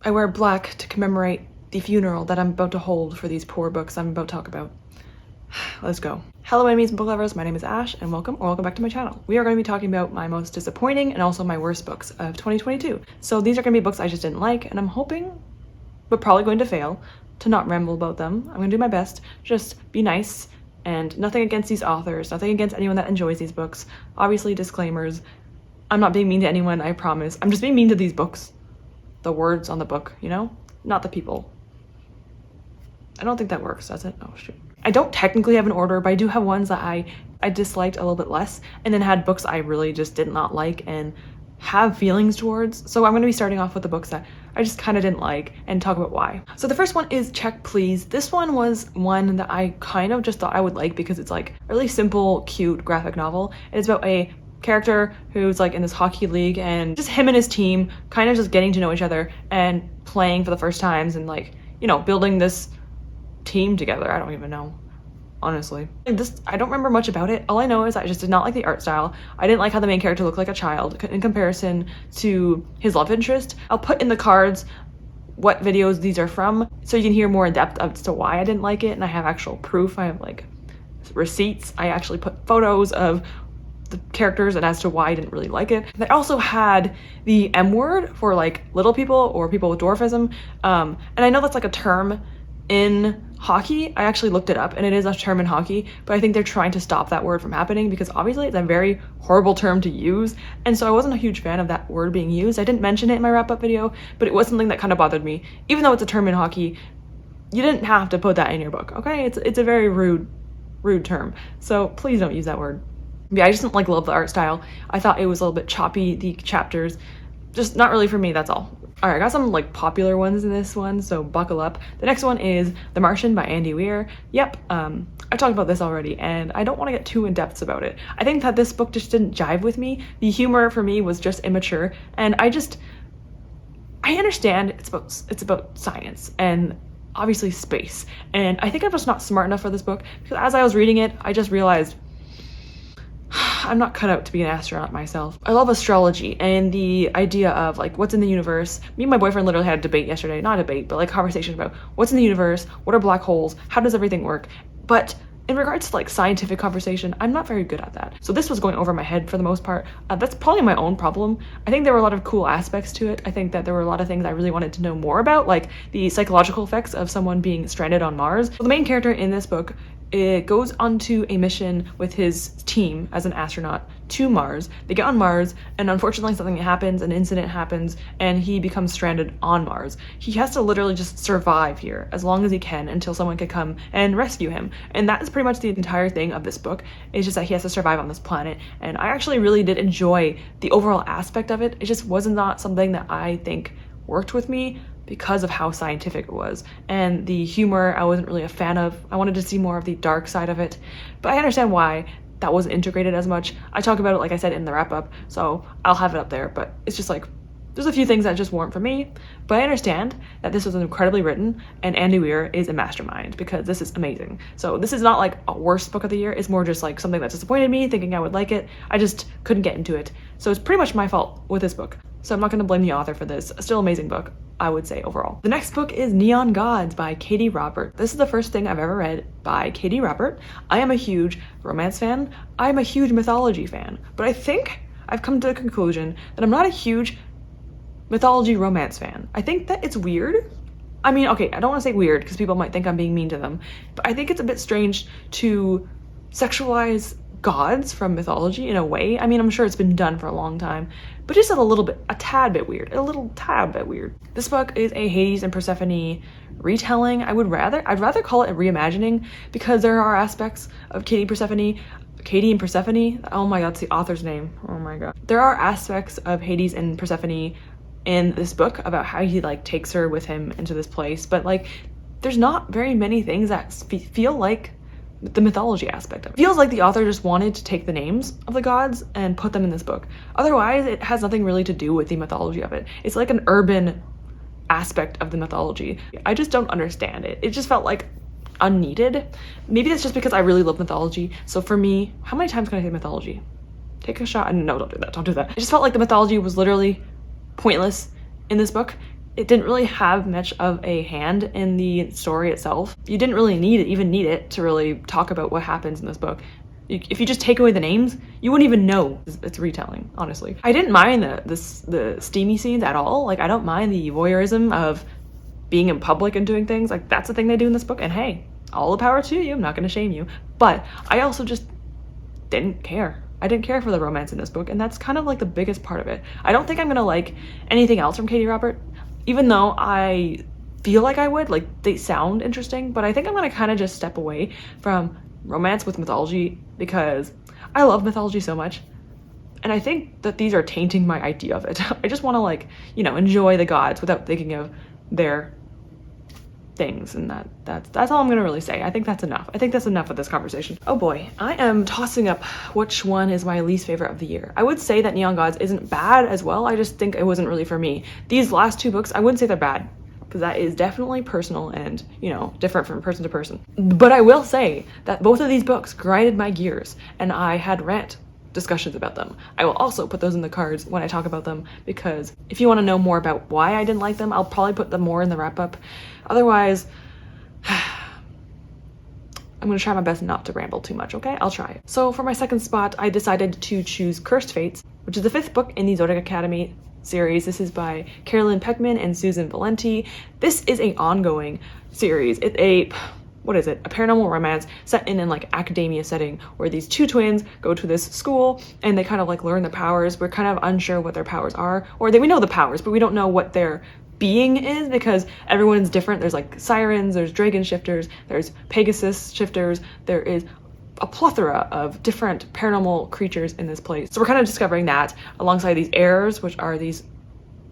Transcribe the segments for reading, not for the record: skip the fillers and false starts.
I wear black to commemorate the funeral that I'm about to hold for these poor books I'm about to talk about. Let's go. Hello enemies and book lovers, my name is Ash and welcome back to my channel. We are going to be talking about my most disappointing and also my worst books of 2022. So these are going to be books I just didn't like, and I'm hoping, but probably going to fail, to not ramble about them. I'm going to do my best, just be nice, and nothing against these authors, nothing against anyone that enjoys these books. Obviously disclaimers, I'm not being mean to anyone, I promise. I'm just being mean to these books. The words on the book, you know? Not the people. I don't think that works, does it? Oh shoot. I don't technically have an order, but I do have ones that I disliked a little bit less, and then had books I really just did not like and have feelings towards. So I'm going to be starting off with the books that I just kind of didn't like and talk about why. So the first one is Check Please. This one was one that I kind of just thought I would like because it's like a really simple, cute graphic novel. It's about a character who's like in this hockey league, and just him and his team kind of just getting to know each other and playing for the first times and, like, you know, building this team together. I don't even know, honestly. I don't remember much about it. All I know is I just did not like the art style. I didn't like how the main character looked like a child in comparison to his love interest. I'll put in the cards what videos these are from so you can hear more in depth as to why I didn't like it, and I have actual proof. I have like receipts. I actually put photos of the characters and as to why I didn't really like it. They also had the M word for like little people or people with dwarfism, and I know that's like a term in hockey. I actually looked it up and it is a term in hockey, but I think they're trying to stop that word from happening because obviously it's a very horrible term to use, and so I wasn't a huge fan of that word being used. I didn't mention it in my wrap-up video, but it was something that kind of bothered me. Even though it's a term in hockey, you didn't have to put that in your book, okay? It's a very rude term, so please don't use that word. Yeah, I just didn't love the art style. I thought it was a little bit choppy, the chapters. Just not really for me, that's all. All right, I got some like popular ones in this one, so buckle up. The next one is The Martian by Andy Weir. Yep, I've talked about this already, and I don't want to get too in-depth about it. I think that this book just didn't jive with me. The humor for me was just immature, and I understand it's about science and obviously space, and I think I'm just not smart enough for this book because as I was reading it, I just realized I'm not cut out to be an astronaut myself. I love astrology and the idea of like what's in the universe. Me and my boyfriend literally had a debate yesterday, not a debate, but like conversation about what's in the universe, what are black holes, how does everything work. But in regards to like scientific conversation, I'm not very good at that. So this was going over my head for the most part. That's probably my own problem. I think there were a lot of cool aspects to it. I think that there were a lot of things I really wanted to know more about, like the psychological effects of someone being stranded on Mars. So the main character in this book, it goes onto a mission with his team as an astronaut to Mars. They get on Mars, and unfortunately something happens, an incident happens, and he becomes stranded on Mars. He has to literally just survive here as long as he can until someone can come and rescue him. And that is pretty much the entire thing of this book. It's just that he has to survive on this planet. And I actually really did enjoy the overall aspect of it. It just was not something that I think worked with me because of how scientific it was. And the humor I wasn't really a fan of. I wanted to see more of the dark side of it, but I understand why that wasn't integrated as much. I talk about it, like I said, in the wrap-up, so I'll have it up there, but it's just like, there's a few things that just weren't for me, but I understand that this was incredibly written, and Andy Weir is a mastermind because this is amazing. So this is not like a worst book of the year, it's more just like something that disappointed me, thinking I would like it. I just couldn't get into it. So it's pretty much my fault with this book. So I'm not gonna blame the author for this. Still amazing book, I would say overall. The next book is Neon Gods by Katie Robert. This is the first thing I've ever read by Katie Robert. I am a huge romance fan. I'm a huge mythology fan, but I think I've come to the conclusion that I'm not a huge mythology romance fan. I think that it's weird. I mean, okay, I don't want to say weird because people might think I'm being mean to them, but I think it's a bit strange to sexualize gods from mythology in a way. I mean, I'm sure it's been done for a long time, but just a tad bit weird. This book is a Hades and Persephone retelling. I'd rather call it a reimagining because there are aspects of Katie and Persephone. Oh my god, it's the author's name. Oh my god. There are aspects of Hades and Persephone in this book about how he like takes her with him into this place, but like there's not very many things that feel like the mythology aspect of it. Feels like the author just wanted to take the names of the gods and put them in this book. Otherwise, it has nothing really to do with the mythology of it. It's like an urban aspect of the mythology. I just don't understand it. It just felt like unneeded. Maybe that's just because I really love mythology. So for me, how many times can I say mythology? Take a shot. No, don't do that. Don't do that. It just felt like the mythology was literally pointless in this book. it didn't really have much of a hand in the story itself. You didn't really even need it to really talk about what happens in this book. If you just take away the names, you wouldn't even know it's retelling, honestly. I didn't mind the steamy scenes at all. Like, I don't mind the voyeurism of being in public and doing things. Like, that's the thing they do in this book, and hey, all the power to you. I'm not going to shame you. But I also just didn't care. I didn't care for the romance in this book, and that's kind of like the biggest part of it. I don't think I'm going to like anything else from Katie Robert, even though I feel like I would. Like, they sound interesting, but I think I'm going to kind of just step away from romance with mythology because I love mythology so much, and I think that these are tainting my idea of it. I just want to, like, you know, enjoy the gods without thinking of their things, and that's all I'm gonna really say. I think that's enough. I think that's enough of this conversation. Oh boy, I am tossing up which one is my least favorite of the year. I would say that Neon Gods isn't bad as well. I just think it wasn't really for me. These last two books, I wouldn't say they're bad, because that is definitely personal and, you know, different from person to person. But I will say that both of these books grinded my gears, and I had rant discussions about them. I will also put those in the cards when I talk about them, because if you want to know more about why I didn't like them, I'll probably put them more in the wrap up. Otherwise, I'm going to try my best not to ramble too much, okay? I'll try. So for my second spot, I decided to choose Cursed Fates, which is the 5th book in the Zodiac Academy series. This is by Carolyn Peckman and Susan Valenti. This is an ongoing series. It's a paranormal romance set in like academia setting where these two twins go to this school and they kind of like learn the powers. We're kind of unsure what their powers are, or we know the powers, but we don't know what their being is because everyone's different. There's like sirens, there's dragon shifters, there's Pegasus shifters, there is a plethora of different paranormal creatures in this place. So we're kind of discovering that alongside these heirs, which are these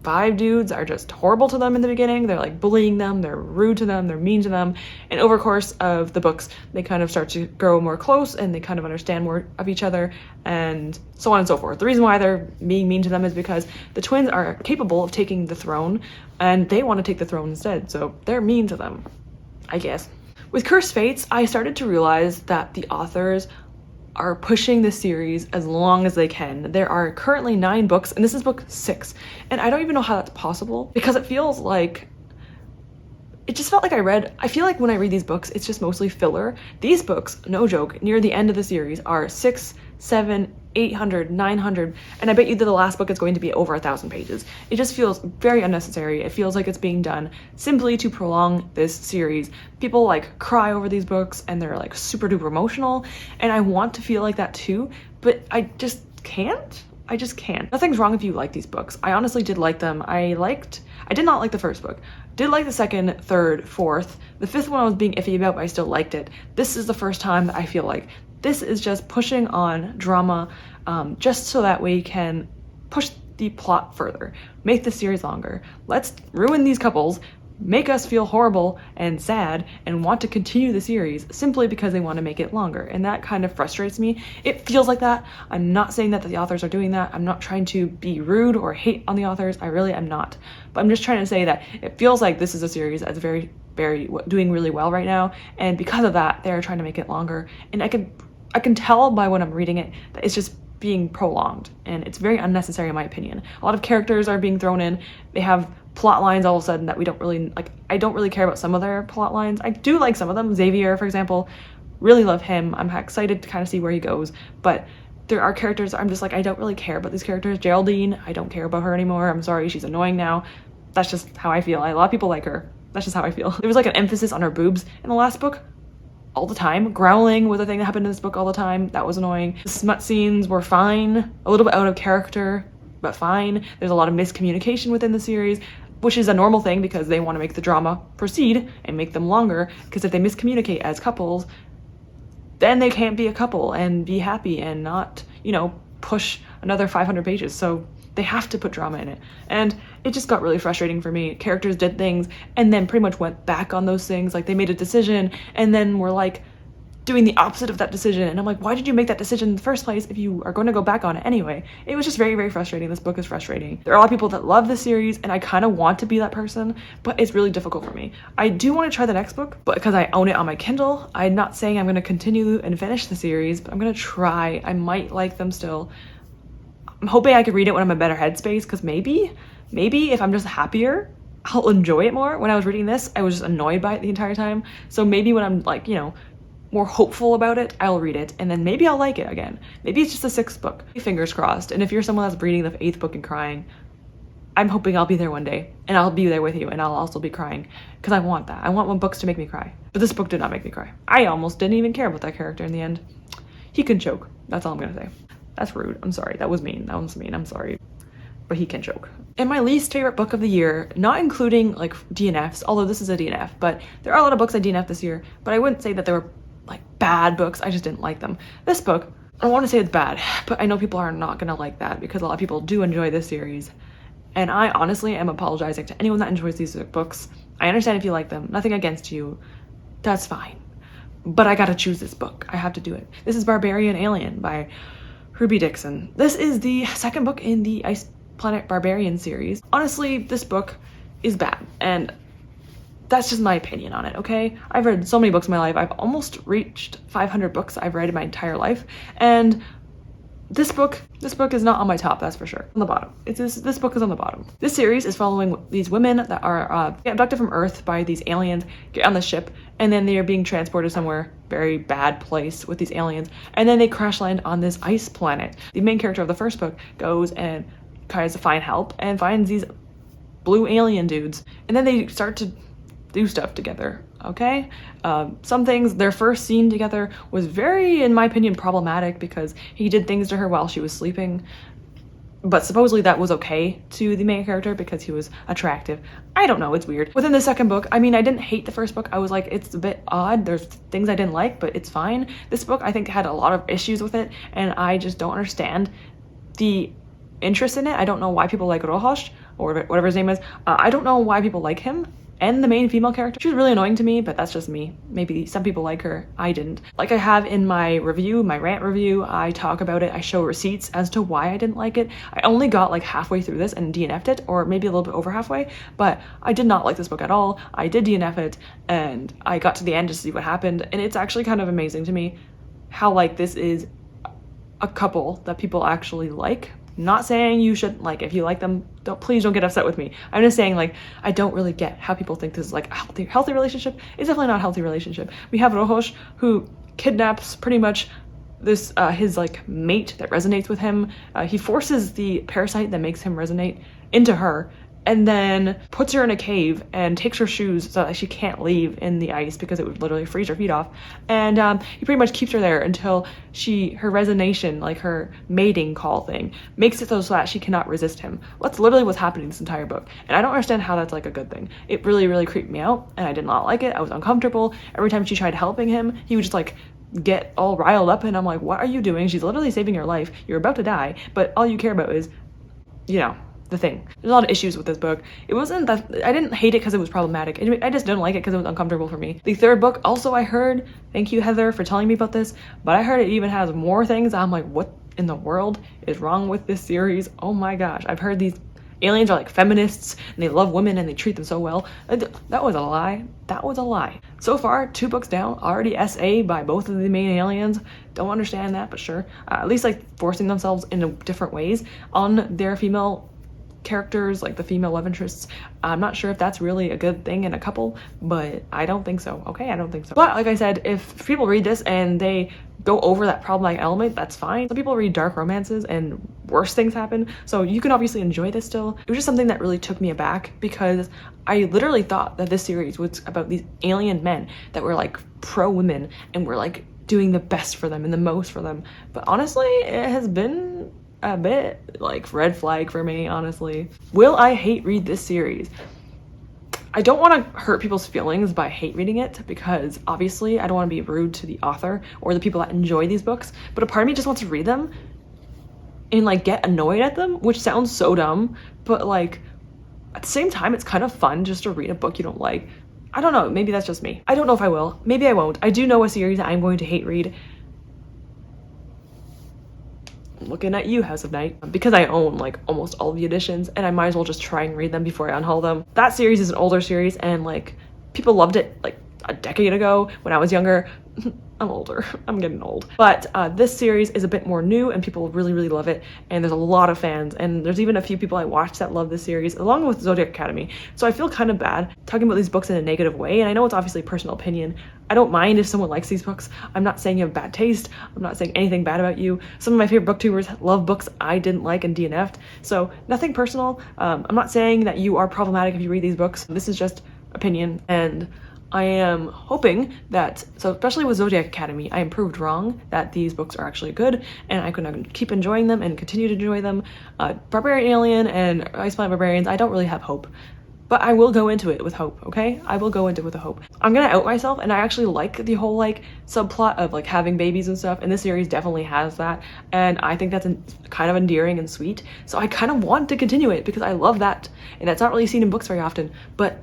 5 dudes are just horrible to them in the beginning. They're like bullying them, they're rude to them, they're mean to them. And over the course of the books, they kind of start to grow more close and they kind of understand more of each other and so on and so forth. The reason why they're being mean to them is because the twins are capable of taking the throne and they want to take the throne instead. So they're mean to them, I guess. With Cursed Fates, I started to realize that the authors are pushing this series as long as they can. There are currently 9 books, and this is book 6. And I don't even know how that's possible because it feels like, it just felt like I feel like when I read these books, it's just mostly filler. These books, no joke, near the end of the series are 600, 700, 800, 900, and I bet you that the last book is going to be over 1,000 pages. It just feels very unnecessary. It feels like it's being done simply to prolong this series. People like cry over these books and they're like super duper emotional, and I want to feel like that too, but I just can't. I just can't. Nothing's wrong if you like these books. I honestly did like them. I did not like the first book. Did like the second, third, fourth. The 5th one I was being iffy about, but I still liked it. This is the first time that I feel like this is just pushing on drama, just so that we can push the plot further, make the series longer. Let's ruin these couples, make us feel horrible and sad and want to continue the series simply because they want to make it longer. And that kind of frustrates me. It feels like that. I'm not saying that the authors are doing that. I'm not trying to be rude or hate on the authors. I really am not. But I'm just trying to say that it feels like this is a series that's very doing really well right now. And because of that, they're trying to make it longer. And I can tell by when I'm reading it that it's just being prolonged and it's very unnecessary in my opinion. A lot of characters are being thrown in. They have plot lines all of a sudden that we don't really like. I don't really care about some of their plot lines. I do like some of them. Xavier, for example, really love him. I'm excited to kind of see where he goes, but there are characters I'm just like, I don't really care about these characters. Geraldine, I don't care about her anymore. I'm sorry, she's annoying now. That's just how I feel. A lot of people like her. That's just how I feel. There was like an emphasis on her boobs in the last book all the time. Growling was a thing that happened in this book all the time. That was annoying. The smut scenes were fine, a little bit out of character, but fine. There's a lot of miscommunication within the series, which is a normal thing because they want to make the drama proceed and make them longer, because if they miscommunicate as couples, then they can't be a couple and be happy and not, you know, push another 500 pages. So they have to put drama in it. And it just got really frustrating for me. Characters did things and then pretty much went back on those things. Like they made a decision and then were like doing the opposite of that decision. And I'm like, why did you make that decision in the first place if you are going to go back on it anyway? It was just very, very frustrating. This book is frustrating. There are a lot of people that love this series and I kind of want to be that person, but it's really difficult for me. I do want to try the next book, but because I own it on my Kindle, I'm not saying I'm going to continue and finish the series, but I'm going to try. I might like them still. I'm hoping I could read it when I'm in a better headspace, because maybe if I'm just happier, I'll enjoy it more. When I was reading this, I was just annoyed by it the entire time. So maybe when I'm like, you know, more hopeful about it, I'll read it, and then maybe I'll like it again. Maybe it's just the 6th book. Fingers crossed. And if you're someone that's reading the 8th book and crying, I'm hoping I'll be there one day, and I'll be there with you, and I'll also be crying, because I want that. I want books to make me cry. But this book did not make me cry. I almost didn't even care about that character in the end. He can choke. That's all I'm gonna say. That's rude. I'm sorry. That was mean. That was mean. I'm sorry. But he can choke. And my least favorite book of the year, not including like DNFs, although this is a DNF, but there are a lot of books I DNF'd this year, but I wouldn't say that they were like bad books. I just didn't like them. This book, I want to say it's bad, but I know people are not gonna like that because a lot of people do enjoy this series. And I honestly am apologizing to anyone that enjoys these books. I understand if you like them, nothing against you, that's fine. But I gotta choose this book. I have to do it. This is Barbarian Alien by Ruby Dixon. This is the 2nd book in the Ice Planet Barbarian series. Honestly, this book is bad, and that's just my opinion on it, okay? I've read so many books in my life. I've almost reached 500 books I've read in my entire life, and this book is not on my top, that's for sure. On the bottom. This book is on the bottom. This series is following these women that are abducted from Earth by these aliens, get on the ship, and then they are being transported somewhere, very bad place with these aliens, and then they crash land on this ice planet. The main character of the 1st book goes and tries to find help and finds these blue alien dudes, and then they start to do stuff together, okay? Some things, their first scene together was very, in my opinion, problematic because he did things to her while she was sleeping, but supposedly that was okay to the main character because he was attractive. I don't know, it's weird. Within the 2nd book, I mean, I didn't hate the 1st book. I was like, it's a bit odd. There's things I didn't like, but it's fine. This book, I think, had a lot of issues with it, and I just don't understand the interest in it. I don't know why people like Rojas, or whatever his name is. I don't know why people like him and the main female character. She was really annoying to me, but that's just me. Maybe some people like her, I didn't. Like I have in my review, my rant review, I talk about it, I show receipts as to why I didn't like it. I only got like halfway through this and DNF'd it, or maybe a little bit over halfway, but I did not like this book at all. I did DNF it, and I got to the end to see what happened, and it's actually kind of amazing to me how like this is a couple that people actually like. Not saying you shouldn't like it. If you like them, please don't get upset with me. I'm just saying, like, I don't really get how people think this is like a healthy relationship. It's definitely not a healthy relationship. We have Rojas, who kidnaps pretty much this his like mate that resonates with him. He forces the parasite that makes him resonate into her, and then puts her in a cave and takes her shoes so that she can't leave in the ice because it would literally freeze her feet off. And he pretty much keeps her there until her resonation, like her mating call thing, makes it so that she cannot resist him. That's literally what's happening this entire book. And I don't understand how that's like a good thing. It really, really creeped me out, and I did not like it. I was uncomfortable. Every time she tried helping him, he would just like get all riled up, and I'm like, what are you doing? She's literally saving your life. You're about to die, but all you care about is, you know, the thing. There's a lot of issues with this book. It wasn't that I didn't hate it because it was problematic. I just didn't like it because it was uncomfortable for me. The 3rd book, also I heard, thank you Heather for telling me about this, but I heard it even has more things. I'm like, what in the world is wrong with this series? Oh my gosh. I've heard these aliens are like feminists and they love women and they treat them so well. That was a lie. That was a lie. So far, 2 books down, already SA by both of the main aliens. Don't understand that, but sure. At least like forcing themselves into different ways on their female characters, like the female love interests. I'm not sure if that's really a good thing in a couple, but I don't think so. Okay, I don't think so. But like I said, if people read this and they go over that problematic element, that's fine. Some people read dark romances and worse things happen, so you can obviously enjoy this still. It was just something that really took me aback because I literally thought that this series was about these alien men that were like pro women and were like doing the best for them and the most for them. But honestly, it has been a bit like red flag for me, honestly. Will I hate read this series? I don't want to hurt people's feelings by hate reading it because obviously I don't want to be rude to the author or the people that enjoy these books, but a part of me just wants to read them and like get annoyed at them, which sounds so dumb, but like at the same time it's kind of fun just to read a book you don't like. I don't know, maybe that's just me. I don't know if I will. Maybe I won't. I do know a series that I'm going to hate read. Looking at you, House of Night, because I own like almost all the editions and I might as well just try and read them before I unhaul them. That series is an older series and like people loved it like a decade ago when I was younger. I'm older. I'm getting old. But this series is a bit more new and people really, really love it. And there's a lot of fans. And there's even a few people I watched that love this series, along with Zodiac Academy. So I feel kind of bad talking about these books in a negative way. And I know it's obviously personal opinion. I don't mind if someone likes these books. I'm not saying you have bad taste. I'm not saying anything bad about you. Some of my favorite booktubers love books I didn't like and DNF'd. So nothing personal. I'm not saying that you are problematic if you read these books. This is just opinion, and I am hoping that, so especially with Zodiac Academy, I am proved wrong that these books are actually good and I can keep enjoying them and continue to enjoy them. Barbarian Alien and Ice Planet Barbarians, I don't really have hope. But I will go into it with hope, okay? I will go into it with a hope. I'm gonna out myself, and I actually like the whole like subplot of like having babies and stuff, and this series definitely has that, and I think that's kind of endearing and sweet. So I kind of want to continue it because I love that, and that's not really seen in books very often, but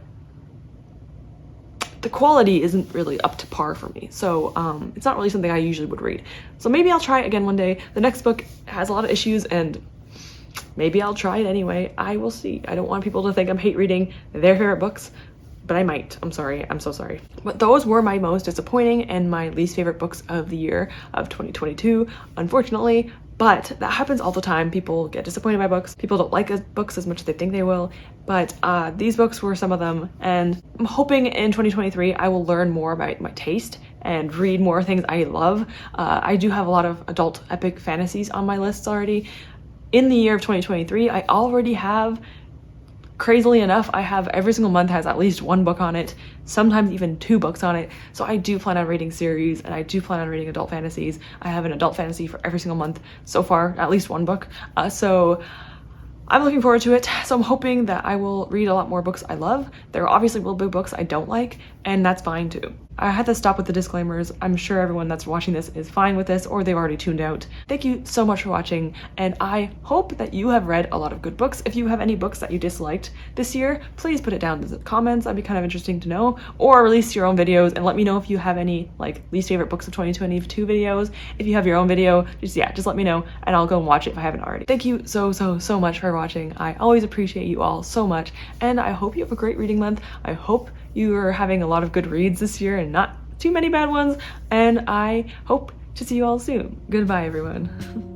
the quality isn't really up to par for me. So it's not really something I usually would read. So maybe I'll try it again one day. The next book has a lot of issues and maybe I'll try it anyway. I will see. I don't want people to think I'm hate reading their favorite books, but I might. I'm sorry. I'm so sorry. But those were my most disappointing and my least favorite books of the year of 2022, unfortunately. But that happens all the time. People get disappointed by books. People don't like books as much as they think they will. But these books were some of them. And I'm hoping in 2023 I will learn more about my taste and read more things I love. I do have a lot of adult epic fantasies on my list already. In the year of 2023, I already have, crazily enough, I have every single month has at least one book on it, sometimes even 2 books on it. So I do plan on reading series and I do plan on reading adult fantasies. I have an adult fantasy for every single month so far, at least one book. So I'm looking forward to it. So I'm hoping that I will read a lot more books I love. There obviously will be books I don't like, and that's fine too. I had to stop with the disclaimers. I'm sure everyone that's watching this is fine with this, or they've already tuned out. Thank you so much for watching, and I hope that you have read a lot of good books. If you have any books that you disliked this year, please put it down in the comments. That'd be kind of interesting to know. Or release your own videos and let me know if you have any like least favorite books of 2022 videos. If you have your own video, just let me know and I'll go and watch it if I haven't already. Thank you so much for watching. I always appreciate you all so much, and I hope you have a great reading month. I hope you are having a lot of good reads this year and not too many bad ones, and I hope to see you all soon. Goodbye, everyone.